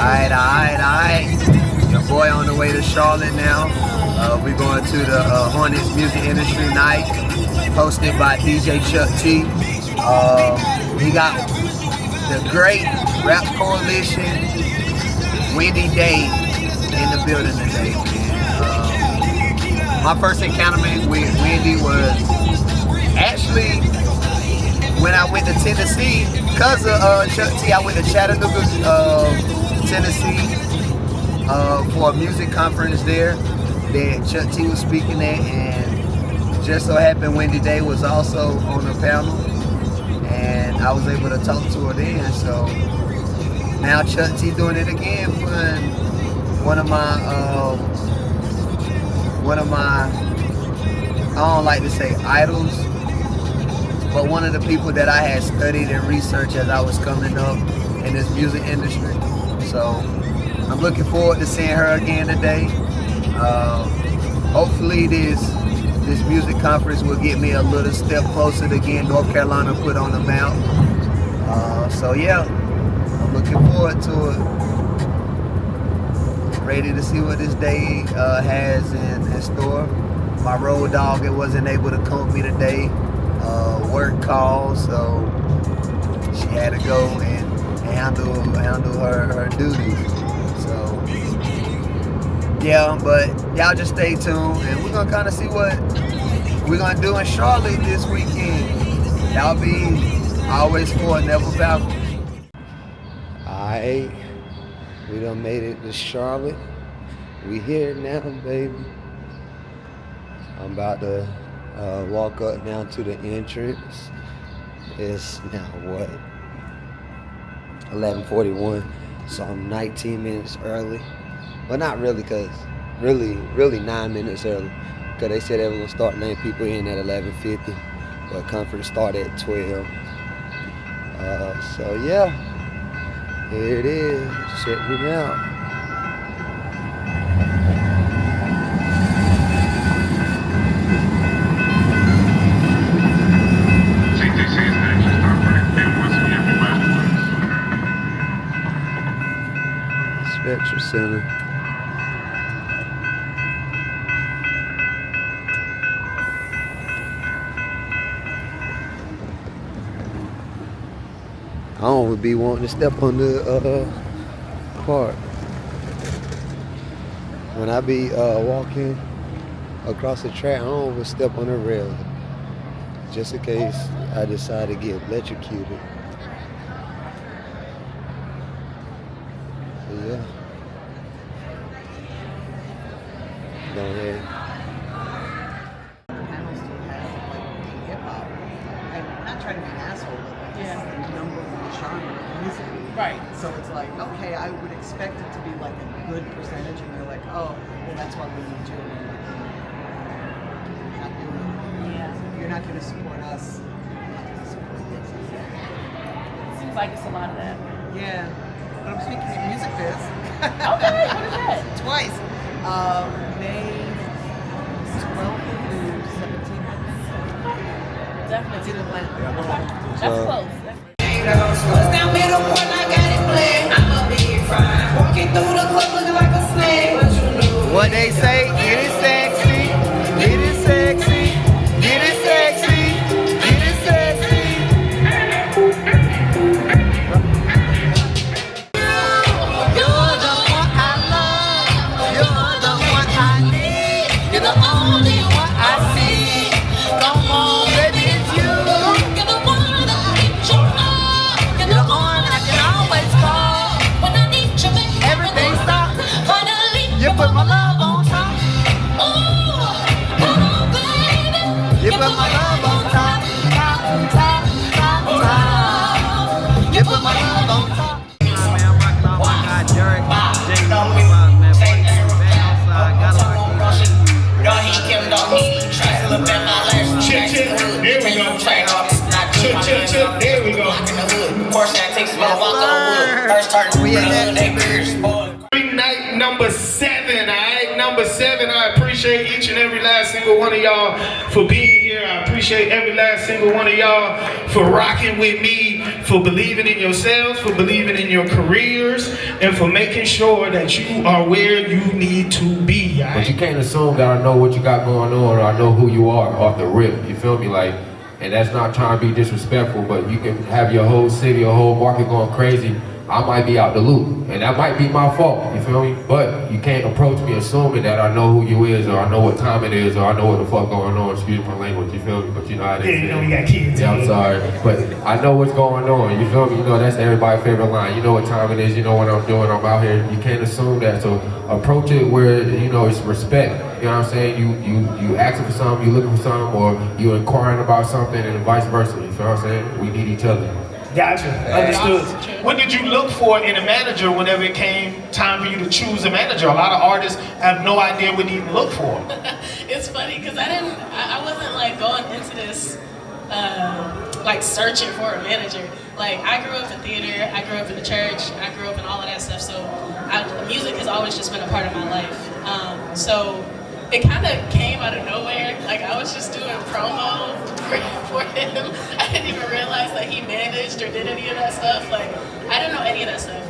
Alright. Your boy on the way to Charlotte now. We're going to the Hornets Music Industry Night, hosted by DJ Chuck T. We got the great Rap Coalition, Wendy Day, in the building today. My first encounter with Wendy was actually when I went to Tennessee. Because of Chuck T, I went to Chattanooga, Tennessee, for a music conference there that Chuck T was speaking at, and just so happened Wendy Day was also on the panel, and I was able to talk to her then. So now Chuck T doing it again, putting one of my I don't like to say idols, but one of the people that I had studied and researched as I was coming up in this music industry. So I'm looking forward to seeing her again today. Hopefully this music conference will get me a little step closer to getting North Carolina put on the map. So yeah, I'm looking forward to it. Ready to see what this day has in store. My road dog, it wasn't able to come with me today. Work call, so she had to go and handle her duties. So yeah, but y'all just stay tuned, and we're gonna kind of see what we're gonna do in Charlotte this weekend. Y'all be always forward, never backward. Alright, we done made it to Charlotte. We here now, baby. I'm about to walk up now to the entrance. It's now what? 11:41, so I'm 19 minutes early. Well, not really, cause really 9 minutes early, cause they said they were gonna start letting people in at 11:50, but conference started at 12. So yeah, here it is. Check me out. Spectra Center. I don't be wanting to step on the park. When I be walking across the track, I don't even step on the rail, just in case I decide to get electrocuted. Yeah. Go ahead. Panels do have like hip hop. And I'm not trying to be an asshole, but like this is the number one genre of music. Right. So it's like, okay, I would expect it to be like a good percentage, and you're like, oh, well, that's why we need you. And you're not doing it. Yeah. If you're not going to support us, you're not going to support it. Seems like it's a lot of that. Yeah. But I'm speaking of music biz. Okay, what is that? Twice. May 12th through 17th. Definitely. It's in Atlanta. That's close. Bust down middle point, I got it playing. I'm a big fry. Walking through the club looking like a slave. What you know? What they say, get it sexy, get it sexy, get it sexy, get it sexy. You're the one I love, you're the one I need, you're the only one I see. Come on, baby, it's you. You're the one that keeps your eye. You're the one I can always call when I need you, baby. Everything stops. Finally, You put my love on top. ooh, come on, baby. You put my love on top, top, top, top, top. You put my love on top. Man, I'm rocking off my guy Derek, J. man, boy, back outside, got There we go. There we go. We in that. Night number 7, alright? Number 7. I appreciate each and every last single one of y'all for being here. I appreciate every last single one of y'all for rocking with me, for believing in yourselves, for believing in your careers, and for making sure that you are where you need to be. But you can't assume that I know what you got going on or I know who you are off the rip. You feel me? Like, and that's not trying to be disrespectful, but you can have your whole city, your whole market going crazy. I might be out the loop, and that might be my fault, you feel me? But you can't approach me assuming that I know who you is, or I know what time it is, or I know what the fuck going on, excuse my language, you feel me? But you know how they say. You know we got kids. Yeah, I'm sorry, but I know what's going on, you feel me? You know, that's everybody's favorite line. You know what time it is, you know what I'm doing, I'm out here. You can't assume that, so approach it where, you know, it's respect. You know what I'm saying? You asking for something, you looking for something, or you inquiring about something, and vice versa, you feel what I'm saying? We need each other. Gotcha. Understood. What did you look for in a manager whenever it came time for you to choose a manager? A lot of artists have no idea what to even look for. It's funny because I wasn't like going into this like searching for a manager. Like I grew up in theater, I grew up in the church, I grew up in all of that stuff. So music has always just been a part of my life. So it kind of came out of nowhere. Like I was just doing promo for him. I didn't even realize that he managed or did any of that stuff. Like I didn't know any of that stuff.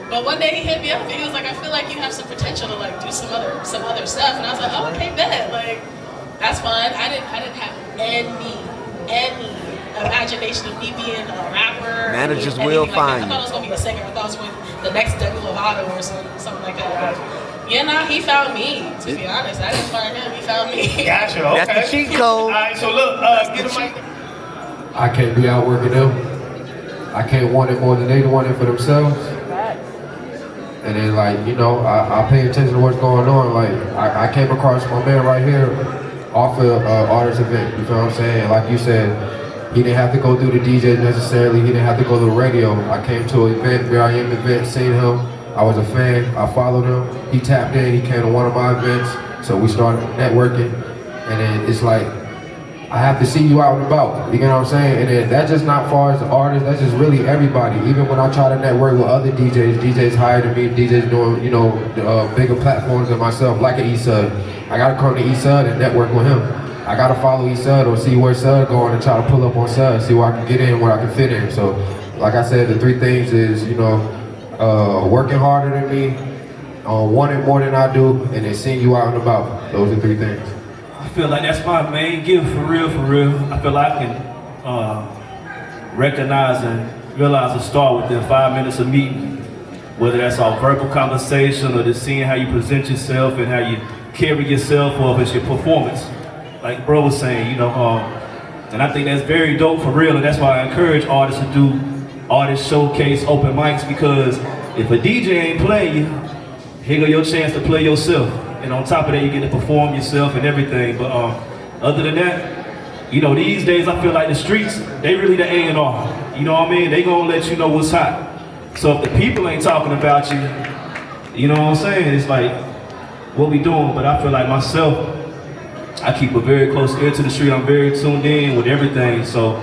But one day he hit me up and he was like, I feel like you have some potential to like do some other stuff. And I was like, oh, okay, bet. Like that's fine. I didn't have any imagination of me being a rapper. Managers will find I thought I was gonna be a singer. I thought I was going to be the next Demi Lovato or something like that. Yeah, nah, he found me, to be honest. I didn't find him, he found me. Gotcha, okay. That's the cheat code. All right, so look, get a mic. I can't be out working them. I can't want it more than they want it for themselves. And then like, you know, I pay attention to what's going on. Like, I came across my man right here off of artist event, you feel what I'm saying? Like you said, he didn't have to go through the DJ necessarily, he didn't have to go to the radio. I came to an event, where I am event, seen him. I was a fan, I followed him, he tapped in, he came to one of my events, so we started networking, and then it's like, I have to see you out and about, you know what I'm saying? And then that's just not far as the artist, that's just really everybody. Even when I try to network with other DJs higher than me, DJs doing, you know, bigger platforms than myself, like an Eastside. I gotta come to Eastside and network with him. I gotta follow Eastside or see where Sud going and try to pull up on Sud, see where I can get in, where I can fit in. So, like I said, the three things is, you know, working harder than me, wanting more than I do, and then seeing you out and about. Those are three things. I feel like that's my main gift, for real, for real. I feel like I can recognize and realize a star within 5 minutes of meeting, whether that's our verbal conversation or just seeing how you present yourself and how you carry yourself, or if it's your performance. Like bro was saying, you know, and I think that's very dope, for real, and that's why I encourage artists to do artist showcase open mics, because if a DJ ain't playing you, here go your chance to play yourself. And on top of that, you get to perform yourself and everything. But other than that, you know, these days I feel like the streets, they really the A&R. You know what I mean? They gonna let you know what's hot. So if the people ain't talking about you, you know what I'm saying? It's like, what we doing? But I feel like myself, I keep a very close ear to the street. I'm very tuned in with everything. So,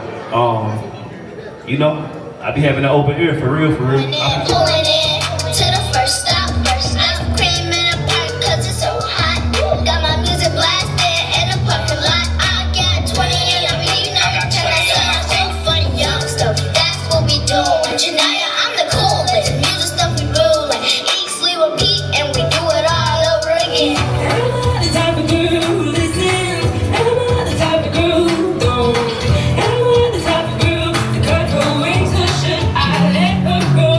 you know, I be having an open ear, for real, for real. Pulling in to the first stop. I'm creaming a park cause it's so hot. Got my music blasted in the parking lot. I got 28, I'm eating up. Turn that sound so funny, young stuff. That's what we do. Janaya, I'm the coolest. Music stuff we rule. Like eat, sleep, repeat, and we do it all over again. I'm the type of girl who listens. I'm the type of girl who don't. I'm the type of girl to cut her wings, or should I let her go?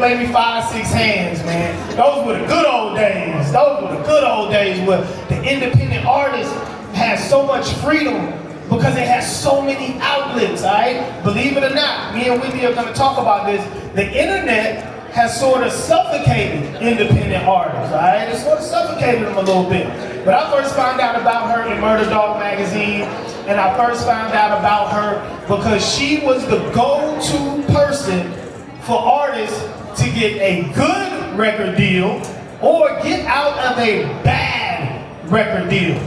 maybe 5, 6 hands, man. Those were the good old days. Those were the good old days where the independent artist has so much freedom because it has so many outlets, all right? Believe it or not, me and Wendy are gonna talk about this. The internet has sort of suffocated independent artists, all right? It sort of suffocated them a little bit. But I first found out about her in Murder Dog magazine, and I first found out about her because she was the go-to person for artists to get a good record deal or get out of a bad record deal.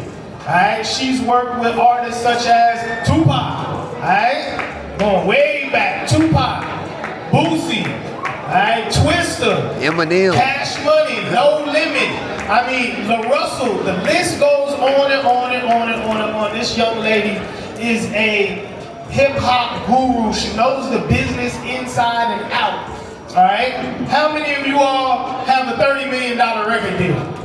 Alright, she's worked with artists such as Tupac, alright, going way back, Tupac, Boosie, alright, Twista, Eminem, Cash Money, No Limit. I mean, La Russell. The list goes on and on and on and on and on. This young lady is a hip hop guru. She knows the business inside and out. Alright? How many of you all have a $30 million record deal?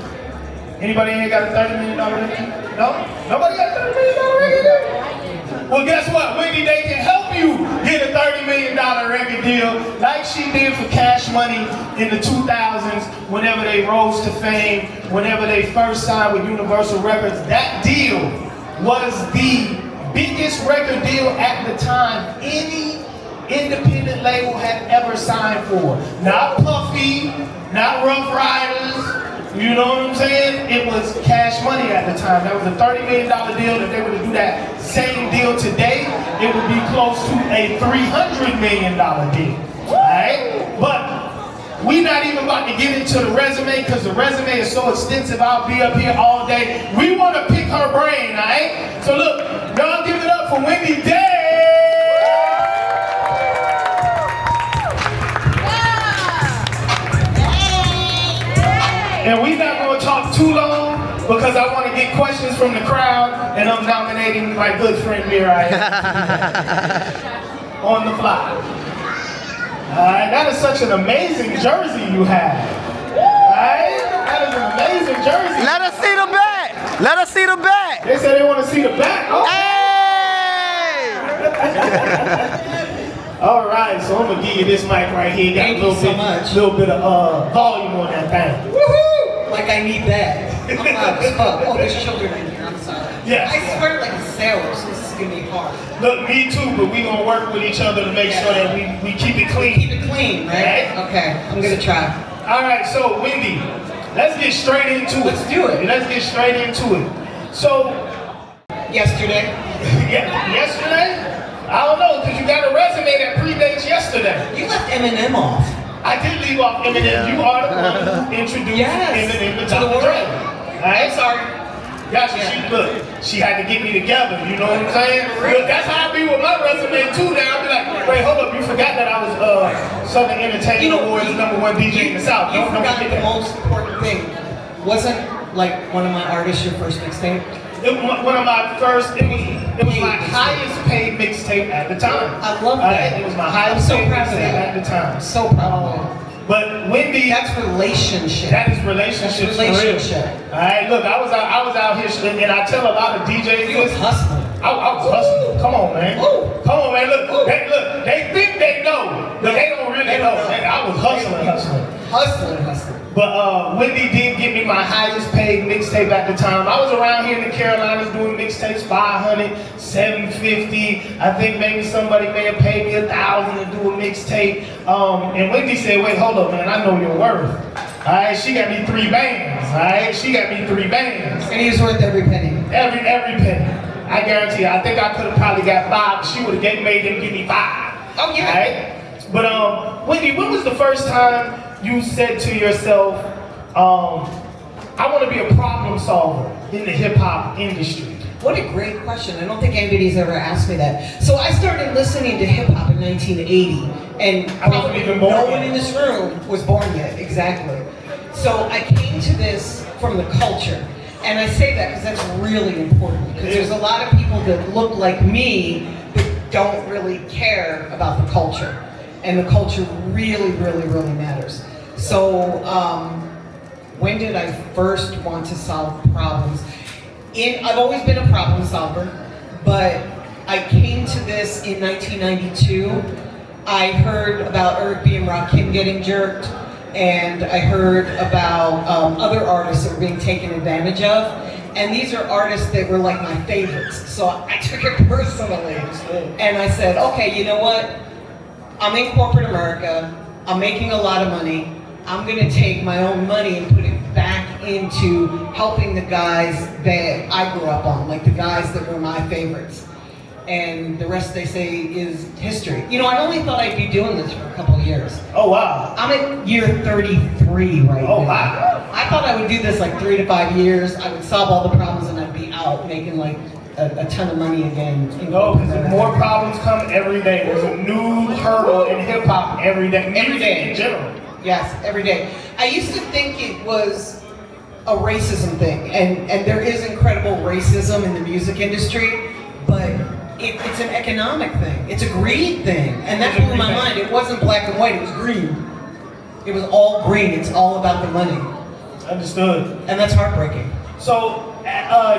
Anybody here got a $30 million record deal? No? Nobody got a $30 million record deal? Well, guess what? Wendy, they can help you get a $30 million record deal like she did for Cash Money in the 2000s whenever they rose to fame, whenever they first signed with Universal Records. That deal was the biggest record deal at the time any independent label had ever signed for. Not Puffy, not Rough Riders, you know what I'm saying? It was Cash Money at the time. That was a $30 million deal. If they were to do that same deal today, it would be close to a $300 million deal. Alright? But we're not even about to get into the resume because the resume is so extensive. I'll be up here all day. We want to pick her brain, alright? So look, y'all give it up for Wendy Day. And we're not going to talk too long because I want to get questions from the crowd, and I'm nominating my good friend Mirai on the fly. Alright, that is such an amazing jersey you have. Alright, that is an amazing jersey. let us see the back. Let us see the back. They said they want to see the back. Hey! All right, so I'm gonna give you this mic right here. Got Thank a little you so bit, much. little bit of volume on that thing. Woohoo! Like I need that. I'm loud as fuck. Oh, there's children in here. I'm sorry. Yes. I swear like a sailor, so this is gonna be hard. Look, me too, but we gonna work with each other to make sure that we keep it clean. Keep it clean, right? Okay, I'm gonna try. All right, so Wendy, let's get straight into it. Let's do it. Let's get straight into it. So, Yesterday. yesterday? I don't know, because you got a resume that predates yesterday. You left Eminem off. I did leave off Eminem. Yeah. You are the one who introduced Eminem to Dr. Dre. Alright? I'm sorry. Gotcha. Yeah. She had to get me together, you know what I'm saying? Look, that's how I be with my resume too now. I'll be like, wait, hold up, you forgot that I was Southern Entertainment Awards #1 DJ in the South. You Don't forgot forget the that. most important thing. Wasn't like one of my artists your first mixtape? One of my first, it was my highest paid mixtape at the time. I love that. It was my highest paid mixtape at the time. So proud of that. But Wendy, That's relationship. that is relationships. That's relationship. For real. All right, look, I was out here, and I tell a lot of DJs You was this. hustling. I was hustling. Come on, man. Ooh. Come on, man. Look, Ooh. they think they know, but they don't really know. I was hustling. Hustling. But Wendy did give me my highest paid mixtape at the time. I was around here in the Carolinas doing mixtapes, $500, $750. I think maybe somebody may have paid me $1,000 to do a mixtape. And Wendy said, wait, hold up, man, I know your worth. All right, she got me 3 bands. All right, she got me 3 bands. And he was worth every penny. Every penny. I guarantee you, I think I could have probably got 5, but she would have made him give me 5. Oh, yeah. All right? But Wendy, when was the first time you said to yourself, I want to be a problem solver in the hip hop industry? What a great question. I don't think anybody's ever asked me that. So I started listening to hip hop in 1980, and I wasn't probably even born no yet. one in this room was born yet, exactly. So I came to this from the culture. And I say that because that's really important, because there's a lot of people that look like me that don't really care about the culture. And the culture really, really, really matters. So when did I first want to solve problems? I've always been a problem solver, but I came to this in 1992 I heard about Eric B. and Rakim getting jerked, and I heard about other artists that were being taken advantage of. And these are artists that were like my favorites. So I took it personally. And I said, okay, you know what? I'm in corporate America. I'm making a lot of money. I'm gonna take my own money and put it back into helping the guys that I grew up on, like the guys that were my favorites. And the rest, they say, is history. You know, I only thought I'd be doing this for a couple of years. Oh, wow. I'm at year 33 right now. Oh, wow. I thought I would do this like 3 to 5 years. I would solve all the problems and I'd be out making like a ton of money again. No, because more problems come every day. There's a new hurdle in hip hop every day. Every day. In general. Yes, every day. I used to think it was a racism thing, and there is incredible racism in the music industry, but it's an economic thing. It's a greed thing, and that blew my mind. It wasn't black and white, it was green. It was all green, it's all about the money. Understood. And that's heartbreaking. So,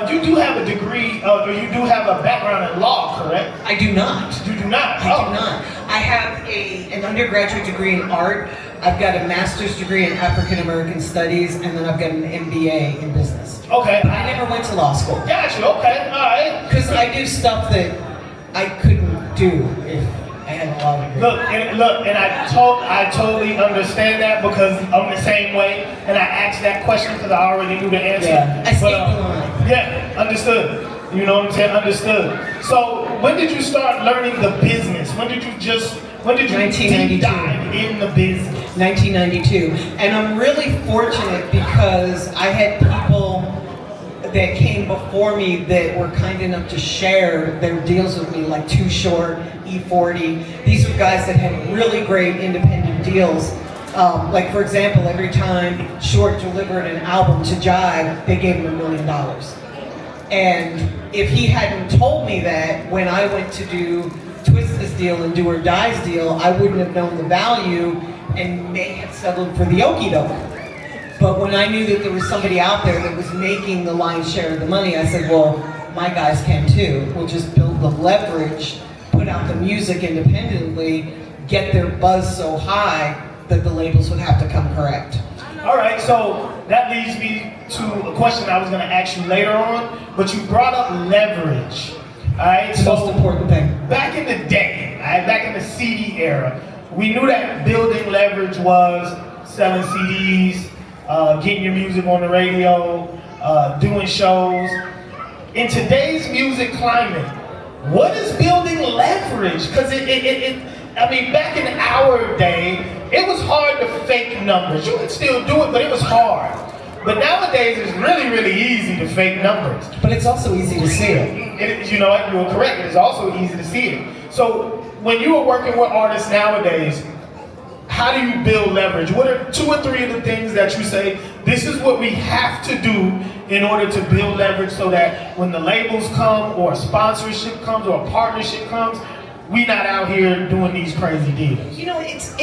you do have a degree, or you do have a background in law, correct? I do not. You do not? I do not. I have an undergraduate degree in art. I've got a master's degree in African American studies, and then I've got an MBA in business. Okay. But I never went to law school. Gotcha, okay, all right. Because I do stuff that I couldn't do if I had a law degree. Look, and I totally understand that because I'm the same way, and I asked that question because I already knew the answer. Yeah, I skipped the line. Yeah, understood. You know what I'm saying? Understood. So, when did you start learning the business? When did you deep dive in the business? 1992. And I'm really fortunate because I had people that came before me that were kind enough to share their deals with me, like Too Short, E40. These were guys that had really great independent deals. Like for example, every time Short delivered an album to Jive, they gave him $1 million. And if he hadn't told me that when I went to do Twist's deal and Do or Die's deal, I wouldn't have known the value and may have settled for the okie doke. But when I knew that there was somebody out there that was making the lion's share of the money, I said, well, my guys can too. We'll just build the leverage, put out the music independently, get their buzz so high that the labels would have to come correct. All right, so that leads me to a question I was going to ask you later on, but you brought up leverage. All right, It's the most important thing. Back in the day, all right, back in the CD era, we knew that building leverage was selling CDs, getting your music on the radio, doing shows. In today's music climate, what is building leverage? Because I mean, back in our day, it was hard to fake numbers. You could still do it, but it was hard. But nowadays, it's really, really easy to fake numbers. But it's also easy to see it. You know what? You were correct. It's also easy to see it. So when you are working with artists nowadays, how do you build leverage? What are 2 or 3 of the things that you say, this is what we have to do in order to build leverage so that when the labels come or a sponsorship comes or a partnership comes, we not out here doing these crazy deals? You know, it's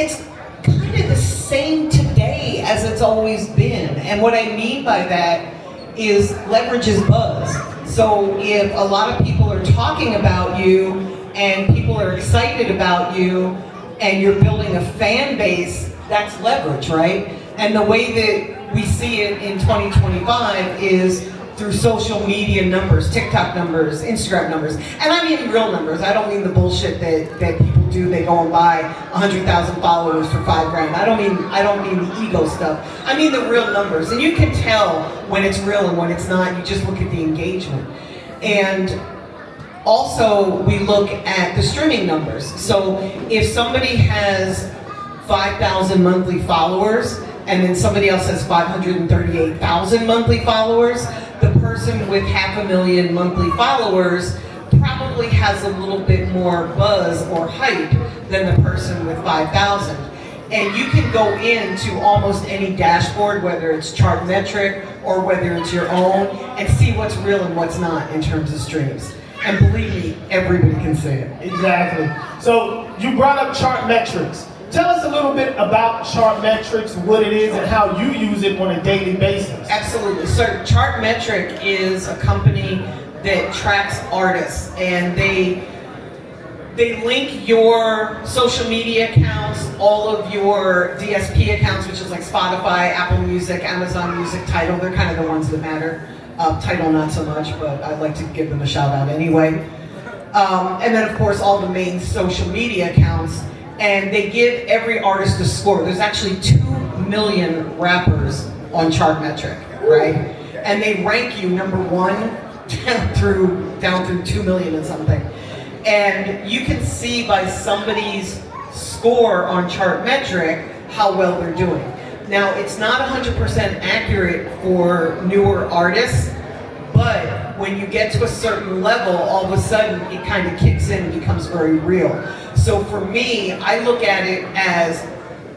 kind of the same today as it's always been. And what I mean by that is leverage is buzz. So if a lot of people are talking about you and people are excited about you and you're building a fan base, that's leverage, right? And the way that we see it in 2025 is through social media numbers, TikTok numbers, Instagram numbers. And I mean real numbers. I don't mean the bullshit that people do. They go and buy 100,000 followers for $5 grand. I don't mean the ego stuff. I mean the real numbers. And you can tell when it's real and when it's not. You just look at the engagement. And also we look at the streaming numbers. So if somebody has 5,000 monthly followers and then somebody else has 538,000 monthly followers, the person with 500,000 monthly followers probably has a little bit more buzz or hype than the person with 5,000. And you can go into almost any dashboard, whether it's Chartmetric or whether it's your own, and see what's real and what's not in terms of streams. And believe me, everybody can see it. Exactly. So you brought up Chartmetrics. Tell us a little bit about Chartmetrics, what it is, and how you use it on a daily basis. Absolutely. So Chartmetric is a company that tracks artists, and they They link your social media accounts, all of your DSP accounts, which is like Spotify, Apple Music, Amazon Music, Tidal. They're kind of the ones that matter. Tidal not so much, but I'd like to give them a shout out anyway. And then of course all the main social media accounts. And they give every artist a score. There's actually 2 million rappers on Chartmetric, right? And they rank you number 1 down through 2 million and something. And you can see by somebody's score on Chartmetric how well they're doing. Now, it's not 100% accurate for newer artists, but when you get to a certain level, all of a sudden it kind of kicks in and becomes very real. So for me, I look at it as,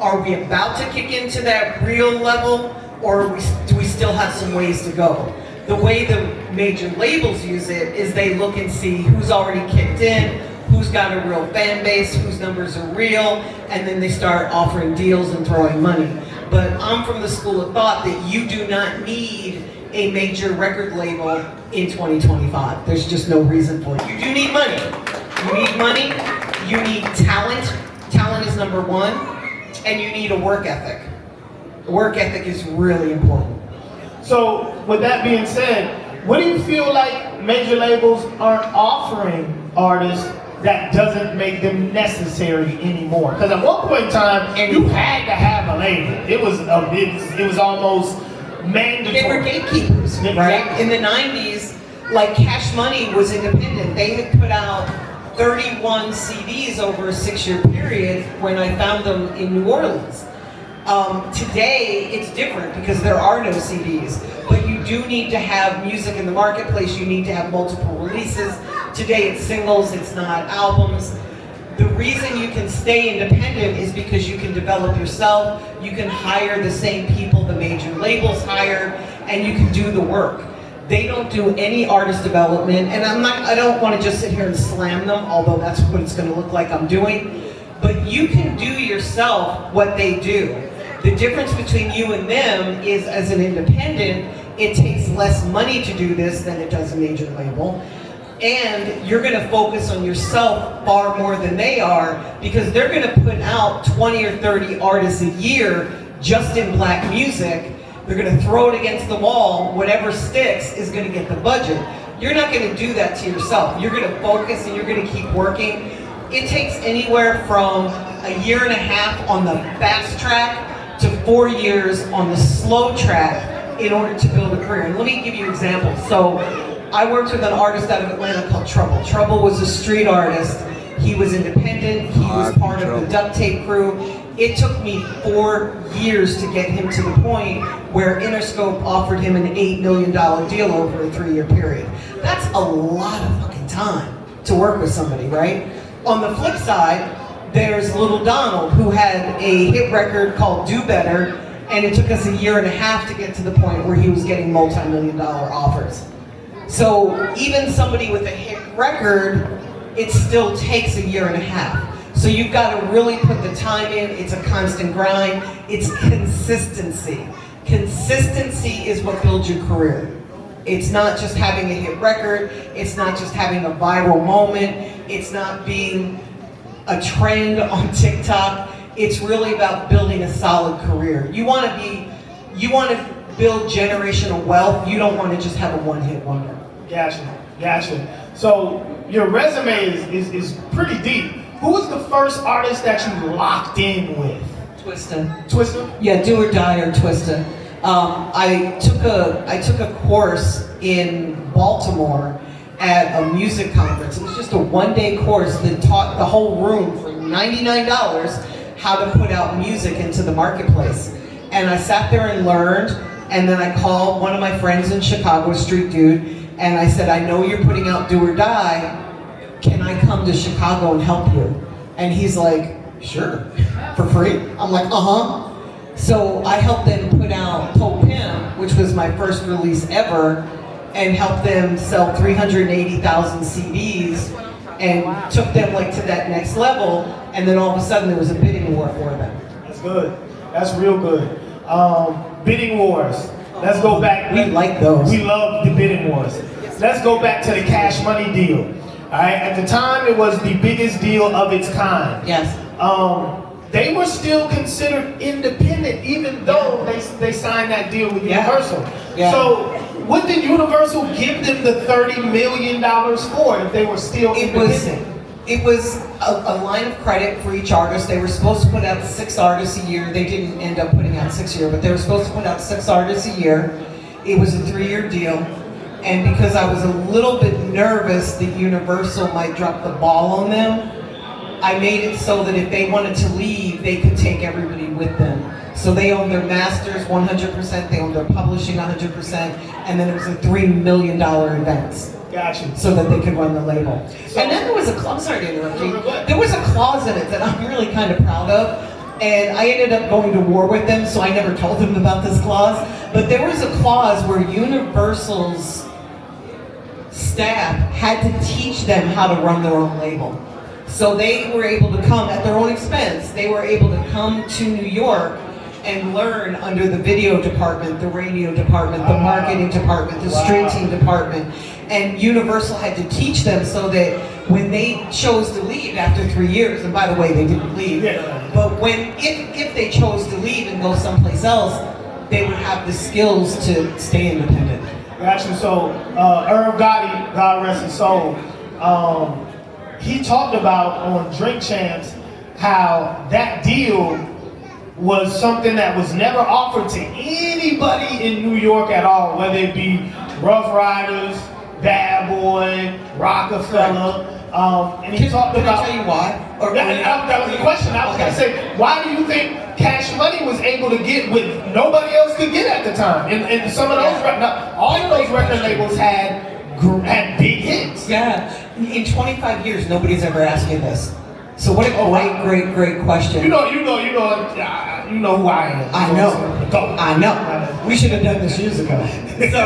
are we about to kick into that real level, or do we still have some ways to go? The way the major labels use it is they look and see who's already kicked in, who's got a real fan base, whose numbers are real, and then they start offering deals and throwing money. But I'm from the school of thought that you do not need a major record label in 2025. There's just no reason for it. You do need money. You need money, you need talent. Talent is number 1, and you need a work ethic. Work ethic is really important. So, with that being said, what do you feel like major labels aren't offering artists that doesn't make them necessary anymore? Because at one point in time, you had to have a label. It was almost mandatory. They were gatekeepers, right? In the 90s, like Cash Money was independent. They had put out 31 CDs over a 6-year period when I found them in New Orleans. Today, it's different because there are no CDs, but you do need to have music in the marketplace. You need to have multiple releases. Today, it's singles, it's not albums. The reason you can stay independent is because you can develop yourself, you can hire the same people the major labels hire, and you can do the work. They don't do any artist development, and I don't want to just sit here and slam them, although that's what it's going to look like I'm doing. But you can do yourself what they do. The difference between you and them is, as an independent, it takes less money to do this than it does a major label. And you're going to focus on yourself far more than they are, because they're going to put out 20 or 30 artists a year just in black music. They're going to throw it against the wall. Whatever sticks is going to get the budget. You're not going to do that to yourself. You're going to focus and you're going to keep working. It takes anywhere from a 1.5 years on the fast track to 4 years on the slow track in order to build a career. And let me give you examples. So I worked with an artist out of Atlanta called Trouble. Trouble was a street artist. He was independent. He was part of the duct tape crew. It took me 4 years to get him to the point where Interscope offered him an $8 million deal over a 3-year period. That's a lot of fucking time to work with somebody, right? On the flip side, there's Little Donald, who had a hit record called Do Better, and it took us a 1.5 years to get to the point where he was getting multi-million-dollar offers. So even somebody with a hit record, it still takes a 1.5 years. So you've got to really put the time in. It's a constant grind. It's consistency. Consistency is what builds your career. It's not just having a hit record. It's not just having a viral moment. It's not being a trend on TikTok. It's really about building a solid career. You want to build generational wealth. You don't want to just have a one-hit wonder. Gotcha. So your resume is pretty deep. Who was the first artist that you locked in with? Twista? Yeah, Do or Die or Twista. I took a course in Baltimore at a music conference. It was just a one-day course that taught the whole room for $99 how to put out music into the marketplace. And I sat there and learned, and then I called one of my friends in Chicago, a street dude, and I said, I know you're putting out Do or Die. Can I come to Chicago and help you? And he's like, sure, for free? I'm like, uh-huh. So I helped them put out Po Pim, which was my first release ever, and helped them sell 380,000 CDs and took them like to that next level. And then all of a sudden there was a bidding war for them. That's good. That's real good. Bidding wars. Let's go back. We like those. We love the bidding wars. Let's go back to the Cash Money deal. right? At the time, it was the biggest deal of its kind. Yes. They were still considered independent, even though they signed that deal with Universal. Yeah. So, what did Universal give them the $30 million for if they were still independent? It was a line of credit for each artist. They were supposed to put out 6 artists a year. They didn't end up putting out 6 a year, but they were supposed to put out 6 artists a year. It was a 3-year deal. And because I was a little bit nervous that Universal might drop the ball on them, I made it so that if they wanted to leave, they could take everybody with them. So they owned their masters 100%, they owned their publishing 100%, and then it was a $3 million advance. Gotcha. So that they could run the label. And then there was a clause, sorry to interrupt you, there was a clause in it that I'm really kind of proud of, and I ended up going to war with them, so I never told them about this clause, but there was a clause where Universal's staff had to teach them how to run their own label. So they were able to come at their own expense. They were able to come to New York and learn under the video department, the radio department, the marketing department, the street team department. And Universal had to teach them so that when they chose to leave after 3 years, and by the way, they didn't leave, but if they chose to leave and go someplace else, they would have the skills to stay independent. Gotcha. So, Irv Gotti, God rest his soul, he talked about on Drink Champs how that deal was something that was never offered to anybody in New York at all, whether it be Rough Riders, Bad Boy, Rockefeller. And he talked about. Can I tell you why? Or that was the question. I was going to say, why do you think Cash Money was able to get what nobody else could get at the time? And some of those, all of those record labels had big hits. Yeah. In 25 years, nobody's ever asked me this. So what a great question. You know who I am. I know. We should have done this years ago. So,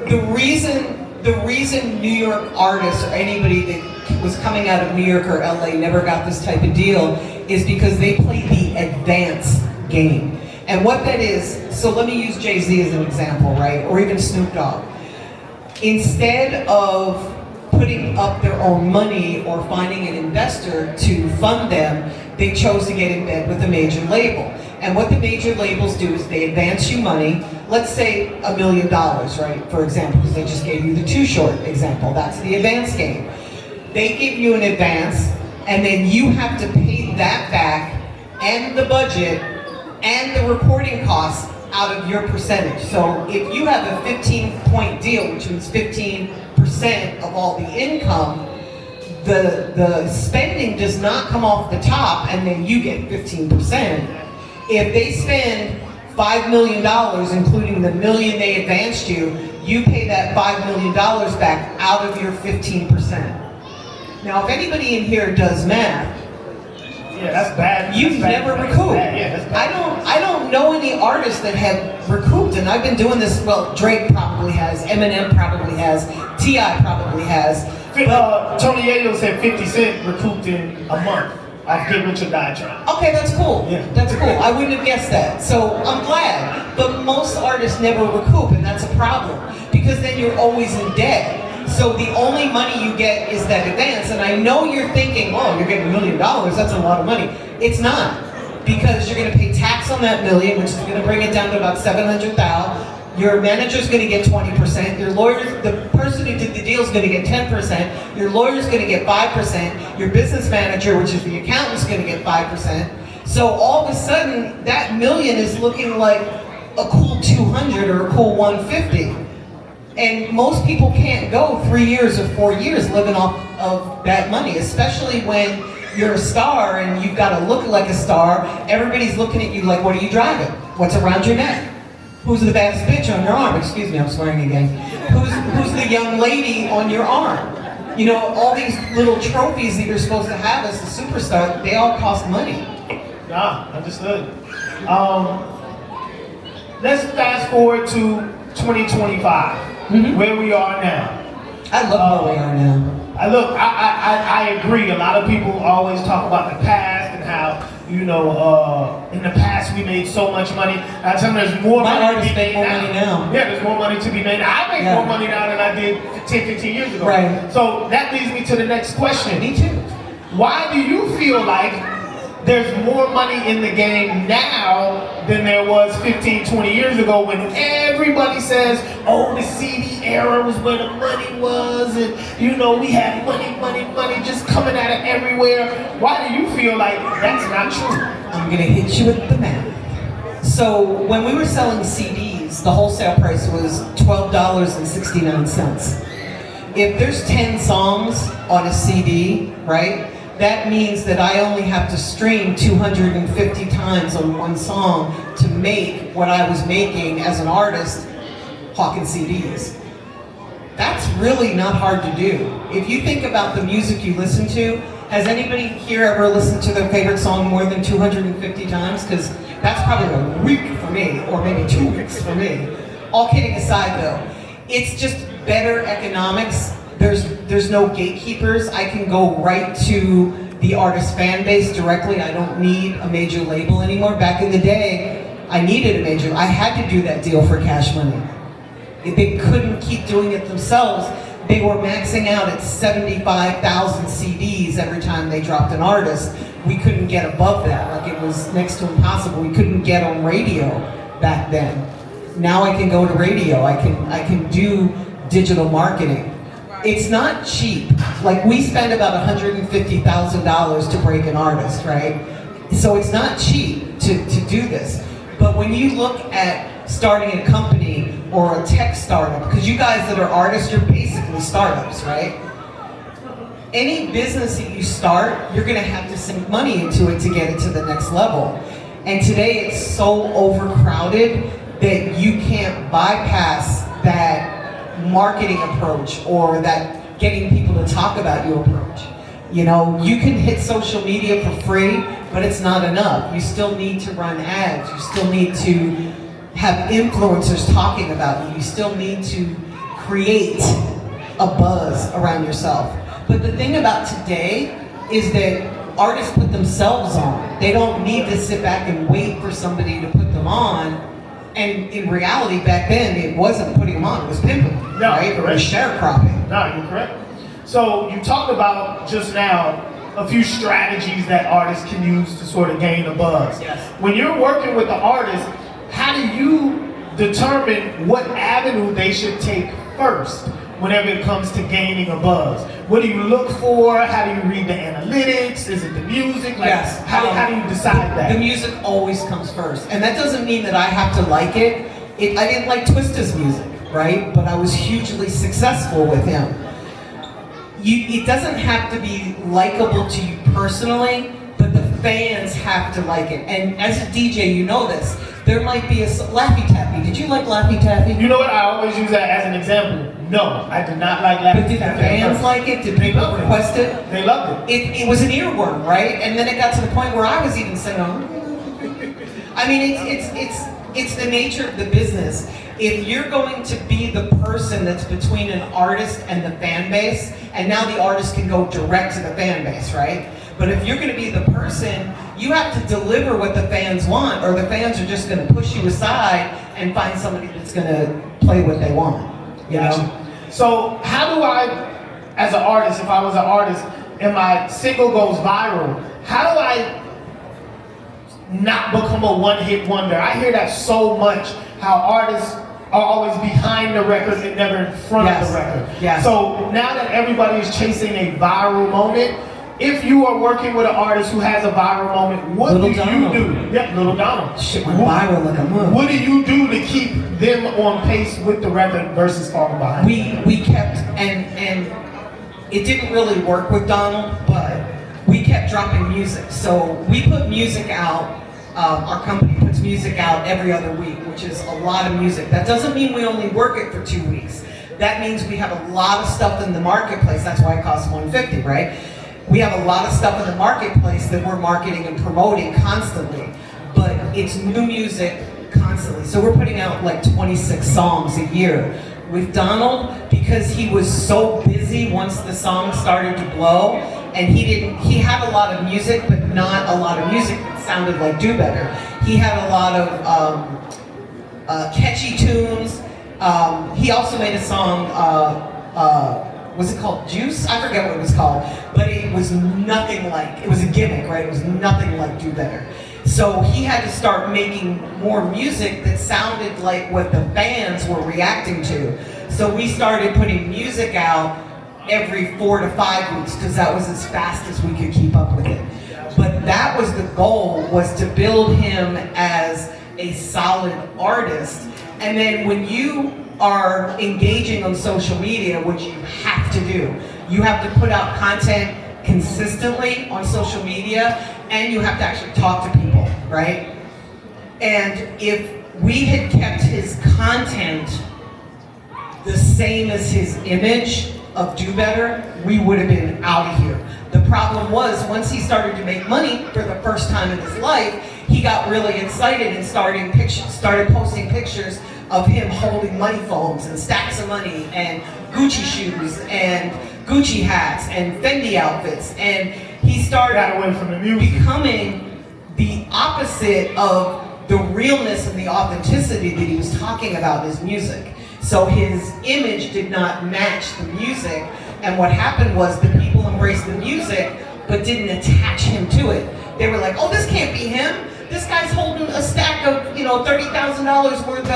the reason New York artists or anybody that was coming out of New York or LA never got this type of deal is because they played the advance game. And what that is, so let me use Jay-Z as an example, right? Or even Snoop Dogg. Instead of putting up their own money or finding an investor to fund them, they chose to get in bed with a major label. And what the major labels do is they advance you money, let's say $1 million, right, for example, because I just gave you the Too Short example. That's the advance game. They give you an advance, and then you have to pay that back, and the budget, and the recording costs out of your percentage. So if you have a 15-point deal, which means 15% of all the income, the spending does not come off the top and then you get 15%. If they spend $5 million, including the $1 million they advanced you, you pay that $5 million back out of your 15%. Now, if anybody in here does math, yeah, that's bad. You've never recouped. I don't know any artists that have recouped, and I've been doing this. Well, Drake probably has, Eminem probably has, T.I. probably has. Tony Yayo said 50 Cent recouped in a month off Get Rich or Die Trying. Okay, that's cool. Yeah. That's cool. I wouldn't have guessed that. So I'm glad. But most artists never recoup, and that's a problem because then you're always in debt. So the only money you get is that advance. And I know you're thinking, oh, you're getting $1 million, that's a lot of money. It's not, because you're gonna pay tax on that million, which is gonna bring it down to about $700,000. Your manager's gonna get 20%, your lawyer, the person who did the deal is gonna get 10%, your lawyer's gonna get 5%, your business manager, which is the accountant's gonna get 5%. So all of a sudden, that $1 million is looking like a cool 200 or a cool 150. And most people can't go 3 years or 4 years living off of that money, especially when you're a star and you've got to look like a star. Everybody's looking at you like, what are you driving? What's around your neck? Who's the baddest bitch on your arm? Excuse me, I'm swearing again. Who's the young lady on your arm? You know, all these little trophies that you're supposed to have as a superstar, they all cost money. Nah, understood. Let's fast forward to 2025. Where we are now. I love where we are now. I agree. A lot of people always talk about the past and how you know, in the past we made so much money. I tell them there's more My money to artists be make made more money now. Yeah, there's more money to be made. I make Yeah. more money now than I did 10, 15 years ago. Right. So that leads me to the next question. Me too. Why do you feel like there's more money in the game now than there was 15, 20 years ago when everybody says, oh, the CD era was where the money was, and you know, we had money, money, money just coming out of everywhere. Why do you feel like that's not true? I'm gonna hit you with the math. So when we were selling CDs, the wholesale price was $12.69. If there's 10 songs on a CD, right? That means that I only have to stream 250 times on one song to make what I was making as an artist hawking CDs. That's really not hard to do. If you think about the music you listen to, has anybody here ever listened to their favorite song more than 250 times? Because that's probably a week for me, or maybe 2 weeks for me. All kidding aside though, it's just better economics. There's no gatekeepers. I can go right to the artist fan base directly. I don't need a major label anymore. Back in the day, I needed a major. I had to do that deal for Cash Money. If they couldn't keep doing it themselves, they were maxing out at 75,000 CDs every time they dropped an artist. We couldn't get above that. Like, it was next to impossible. We couldn't get on radio back then. Now I can go to radio. I can do digital marketing. It's not cheap. Like, we spend about $150,000 to break an artist, right? So it's not cheap to do this. But when you look at starting a company or a tech startup, because you guys that are artists, you're basically startups, right? Any business that you start, you're gonna have to sink money into it to get it to the next level. And today it's so overcrowded that you can't bypass that marketing approach or that getting people to talk about you approach. You know, you can hit social media for free, but it's not enough. You still need to run ads. You still need to have influencers talking about you. You still need to create a buzz around yourself. But the thing about today is that artists put themselves on. They don't need to sit back and wait for somebody to put them on. And in reality, back then, it wasn't putting them on, it was pimping them, right? It was sharecropping. No, you're correct. So you talked about just now a few strategies that artists can use to sort of gain a buzz. Yes. When you're working with the artist, how do you determine what avenue they should take first whenever it comes to gaining a buzz? What do you look for? How do you read the analytics? Is it the music? Like, Yes. How do you decide that? The music always comes first. And that doesn't mean that I have to like it. I didn't like Twista's music, right? But I was hugely successful with him. It doesn't have to be likable to you personally, but the fans have to like it. And as a DJ, you know this. There might be a Laffy Taffy. Did you like Laffy Taffy? You know what? I always use that as an example. No, I did not like Laffy But did the Taffy. fans like it? Did people request it? They loved it. It was an earworm, right? And then it got to the point where I was even saying, oh. I mean, it's the nature of the business. If you're going to be the person that's between an artist and the fan base, and now the artist can go direct to the fan base, right? But if you're going to be the person, you have to deliver what the fans want, or the fans are just going to push you aside and find somebody that's going to play what they want. You know? So how do I, as an artist, if I was an artist and my single goes viral, how do I not become a one-hit wonder? I hear that so much, how artists are always behind the record and never in front of the record. Yes. So now that everybody is chasing a viral moment, if you are working with an artist who has a viral moment, what do you do? Yeah, Little Donald. Shit went viral like a mug. What do you do to keep them on pace with the record versus falling behind? We kept, and it didn't really work with Donald, but we kept dropping music. So we put music out, our company puts music out every other week, which is a lot of music. That doesn't mean we only work it for 2 weeks. That means we have a lot of stuff in the marketplace. That's why it costs $150, right? We have a lot of stuff in the marketplace that we're marketing and promoting constantly, but it's new music constantly. So we're putting out like 26 songs a year. With Donald, because he was so busy once the song started to blow, and he had a lot of music, but not a lot of music that sounded like Do Better. He had a lot of catchy tunes. He also made a song, was it called Juice? I forget what it was called, but it was nothing like, it was a gimmick, right? It was nothing like Do Better. So he had to start making more music that sounded like what the fans were reacting to. So we started putting music out every 4 to 5 weeks because that was as fast as we could keep up with it. But that was the goal, was to build him as a solid artist. And then when you are engaging on social media, which you have to do, you have to put out content consistently on social media, and you have to actually talk to people, right? And if we had kept his content the same as his image of Do Better, we would have been out of here. The problem was, once he started to make money for the first time in his life, he got really excited and started posting pictures of him holding money phones and stacks of money and Gucci shoes and Gucci hats and Fendi outfits, and he started away from the music, becoming the opposite of the realness and the authenticity that he was talking about in his music. So his image did not match the music, and what happened was the people embraced the music but didn't attach him to it. They were like, oh, this can't be him. This guy's holding a stack of, $30,000 worth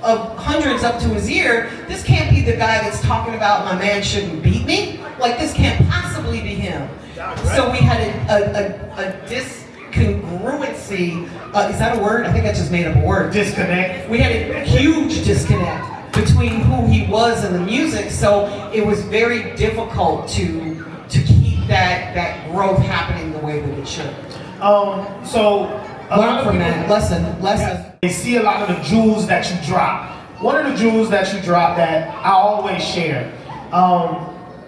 of hundreds up to his ear. This can't be the guy that's talking about my man shouldn't beat me. Like, this can't possibly be him. So we had a discongruency. Is that a word? I think I just made up a word. Disconnect. We had a huge disconnect between who he was and the music. So it was very difficult to keep that growth happening the way that it should. Learn from that. Lesson. They see a lot of the jewels that you drop. One of the jewels that you drop that I always share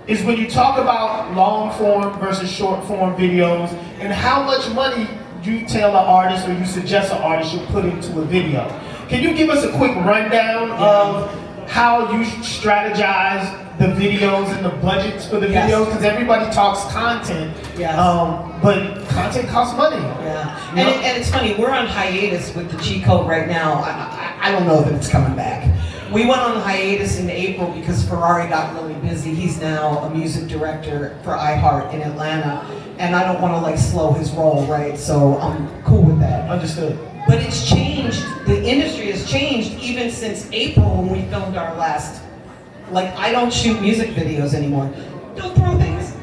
is when you talk about long form versus short form videos and how much money you tell an artist or you suggest an artist should put into a video. Can you give us a quick rundown of how you strategize the videos and the budgets for the videos? Because everybody talks content, but content costs money. Yeah, and it's funny, we're on hiatus with the cheat code right now. I don't know that it's coming back. We went on hiatus in April because Ferrari got really busy. He's now a music director for iHeart in Atlanta, and I don't want to slow his roll, right? So I'm cool with that. Understood. But it's changed. The industry has changed even since April when we filmed our last. I don't shoot music videos anymore. Don't throw things.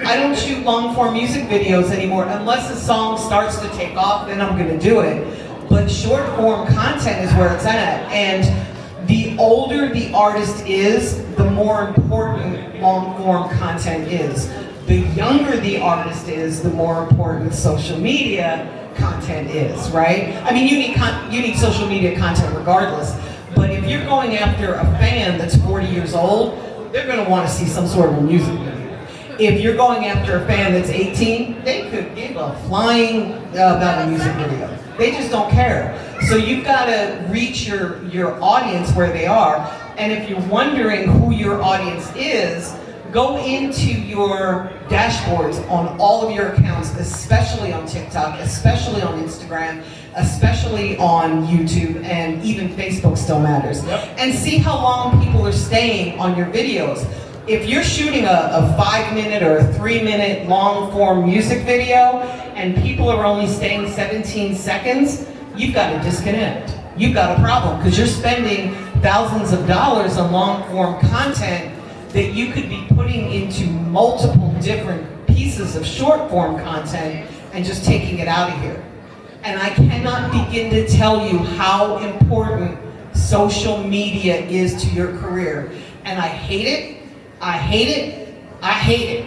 I don't shoot long form music videos anymore unless the song starts to take off, then I'm gonna do it. But short form content is where it's at. And the older the artist is, the more important long form content is. The younger the artist is, the more important social media content is, right? I mean, you need social media content regardless. But if you're going after a fan that's 40 years old, they're going to want to see some sort of a music video. If you're going after a fan that's 18, they could give a flying about a music video. They just don't care. So you've got to reach your audience where they are. And if you're wondering who your audience is, go into your dashboards on all of your accounts, especially on TikTok, especially on Instagram, especially on YouTube, and even Facebook still matters. And see how long people are staying on your videos. If you're shooting a 5-minute or a 3-minute long form music video and people are only staying 17 seconds, you've got a disconnect. You've got a problem because you're spending thousands of dollars on long form content that you could be putting into multiple different pieces of short form content and just taking it out of here. And I cannot begin to tell you how important social media is to your career. And I hate it, I hate it, I hate it.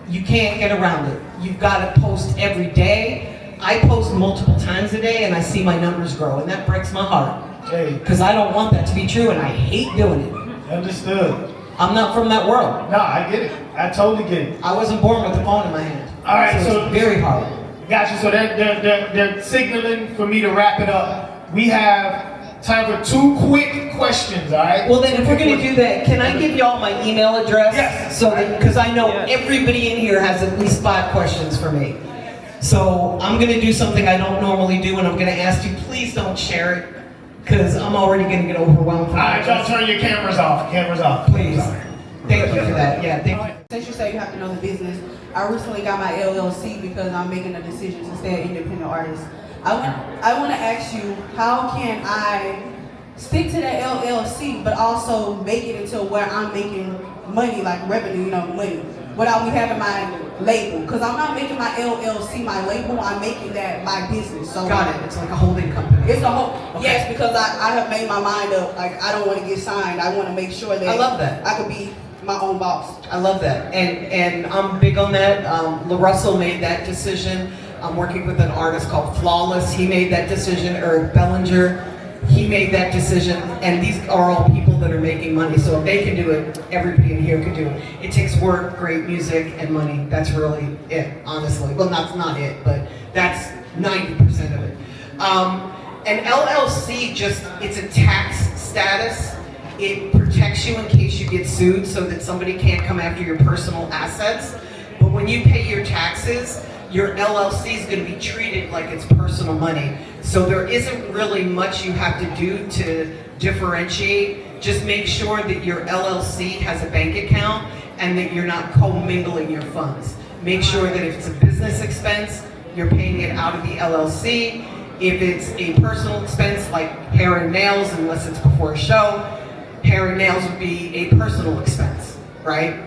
You can't get around it. You've got to post every day. I post multiple times a day and I see my numbers grow, and that breaks my heart. Because I don't want that to be true and I hate doing it. Understood. I'm not from that world. No, I get it. I totally get it. I wasn't born with a phone in my hand. All right, so it's very hard. Gotcha. So they're signaling for me to wrap it up. We have Time for 2 quick questions, all right? Well, then if we're gonna do that, can I give y'all my email address? Yes. So that, because I know everybody in here has at least 5 questions for me. So I'm gonna do something I don't normally do, and I'm gonna ask you, please don't share it, because I'm already gonna get overwhelmed. All right, y'all turn your cameras off. Cameras off. Please. Thank you for that. Yeah, thank you. Since you say you have to know the business, I recently got my LLC because I'm making a decision to stay an independent artist. I want to ask you, how can I stick to that LLC, but also make it into where I'm making money, like revenue, money, without me having my label? Because I'm not making my LLC my label, I'm making that my business. So Got it. It's like a holding company. it's a whole, yes, because I have made my mind up, like I don't want to get signed. I want to make sure that I love that. I could be my own boss. I love that, and I'm big on that. LaRussell made that decision. I'm working with an artist called Flawless. He made that decision. Eric Bellinger, he made that decision. And these are all people that are making money. So if they can do it, everybody in here can do it. It takes work, great music, and money. That's really it, honestly. Well, that's not it, but that's 90% of it. An LLC it's a tax status. It protects you in case you get sued so that somebody can't come after your personal assets. But when you pay your taxes, your LLC is going to be treated like it's personal money. So there isn't really much you have to do to differentiate. Just make sure that your LLC has a bank account and that you're not commingling your funds. Make sure that if it's a business expense, you're paying it out of the LLC. If it's a personal expense like hair and nails, unless it's before a show, hair and nails would be a personal expense, right?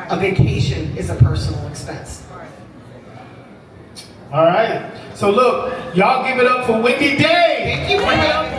A vacation is a personal expense. All right. So look, y'all give it up for Wendy Day. Thank you for having me.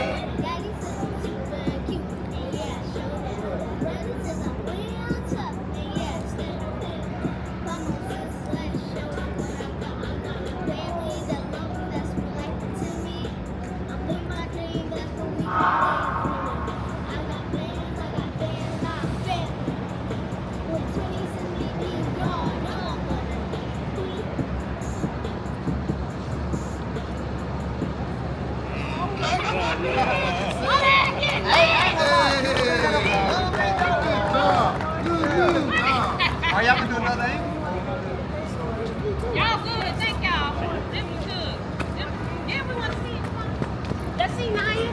Are y'all gonna do another angle? Y'all good, thank y'all. Them was good. Yeah, we want to see it. Let's see Naya.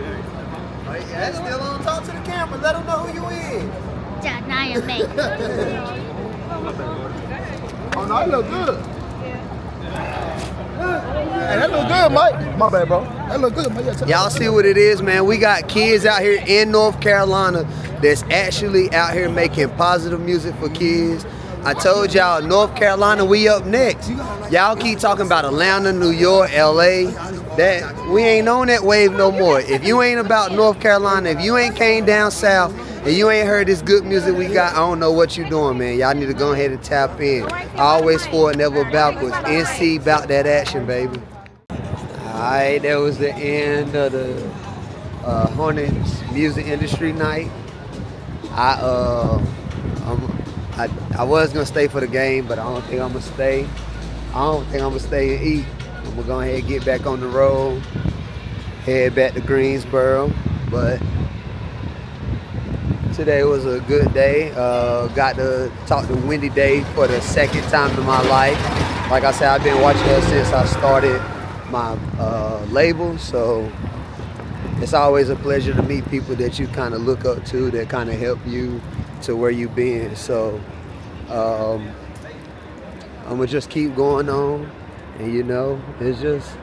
Oh, yeah, still on. Talk to the camera. Let them know who you is. Naya make. Oh, no, that look good. Hey, that look good, Mike. My bad, bro. That look good, Mike. Y'all see what it is, man. We got kids out here in North Carolina that's actually out here making positive music for kids. I told y'all, North Carolina, we up next. Y'all keep talking about Atlanta, New York, LA. That we ain't on that wave no more. If you ain't about North Carolina, if you ain't came down south, and you ain't heard this good music we got, I don't know what you doing, man. Y'all need to go ahead and tap in. Always forward, never backwards. NC about that action, baby. Alright, that was the end of the Hornets music industry night. I was gonna stay for the game, but I don't think I'm gonna stay. I don't think I'm gonna stay and eat. I'm gonna go ahead and get back on the road, head back to Greensboro. But today was a good day. Got to talk to Wendy Day for the second time in my life. Like I said, I've been watching her since I started my label, so it's always a pleasure to meet people that you kind of look up to, that kind of help you to where you've been. So I'm gonna just keep going on, and it's just,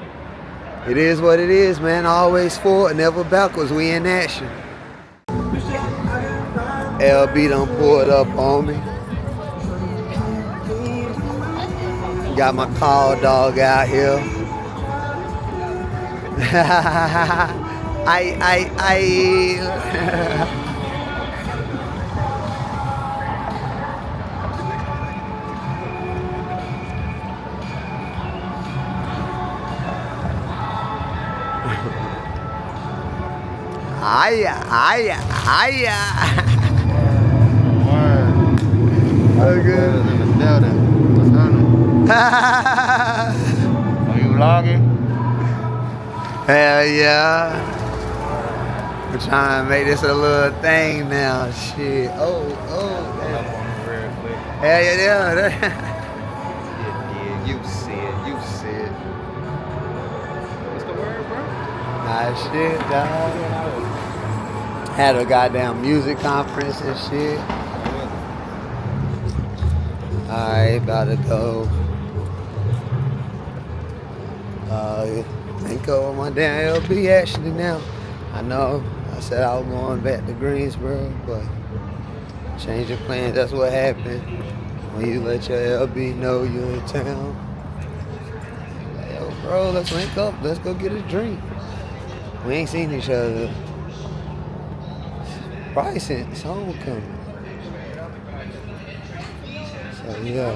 it is what it is, man. Always forward, never backwards. We in action. LB done pulled up on me. Got my call dog out here. Hiya. Oh, good. In the building. What's happening? Are you vlogging? Hell yeah. We're trying to make this a little thing now. Shit. Oh. Hell yeah. Yeah, you said. What's the word, bro? Nice shit, dog. Had a goddamn music conference and shit. Alright, about to go. Think over my damn LB actually now. I know I said I was going back to Greensboro, but change of plans, that's what happened. When you let your LB know you're in town. Like, yo, bro, let's link up. Let's go get a drink. We ain't seen each other probably since homecoming. So, yeah.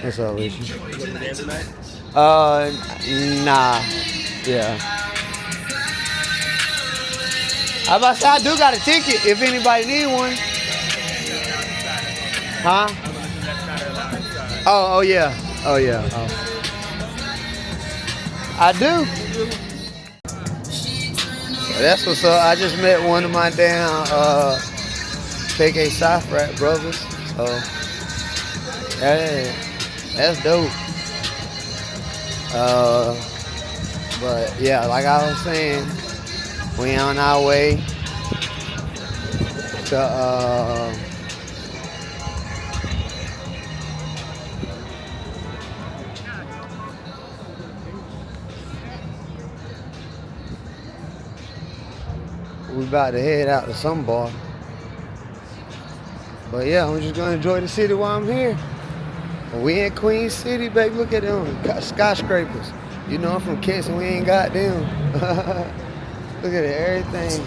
What's up with you? Nah. Yeah. I about to say I do got a ticket if anybody need one. Huh? Oh yeah. Oh. I do. That's what's up. I just met one of my damn KK Soft Rap brothers. So hey, that's dope. But yeah, like I was saying, we on our way to we about to head out to some bar. But yeah, I'm just gonna enjoy the city while I'm here. We in Queen City, baby. Look at them skyscrapers. You know I'm from Kent, so we ain't got them. Look at it, everything.